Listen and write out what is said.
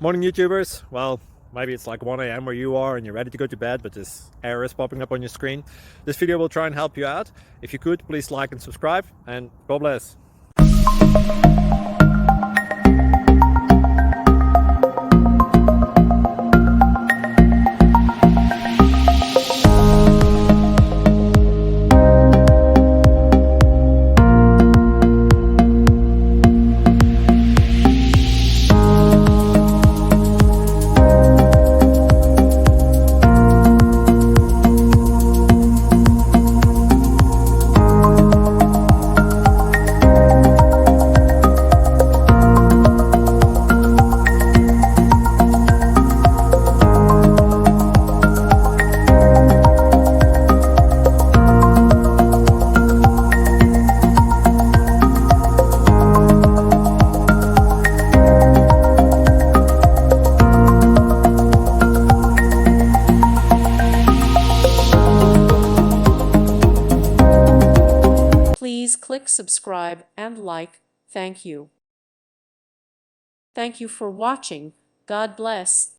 Morning YouTubers. Well, maybe it's like 1 a.m. where you are and you're ready to go to bed, but this error is popping up on your screen. This video will try and help you out. If you could, please like and subscribe, and God bless. Please click subscribe and like. Thank you. Thank you for watching. God bless.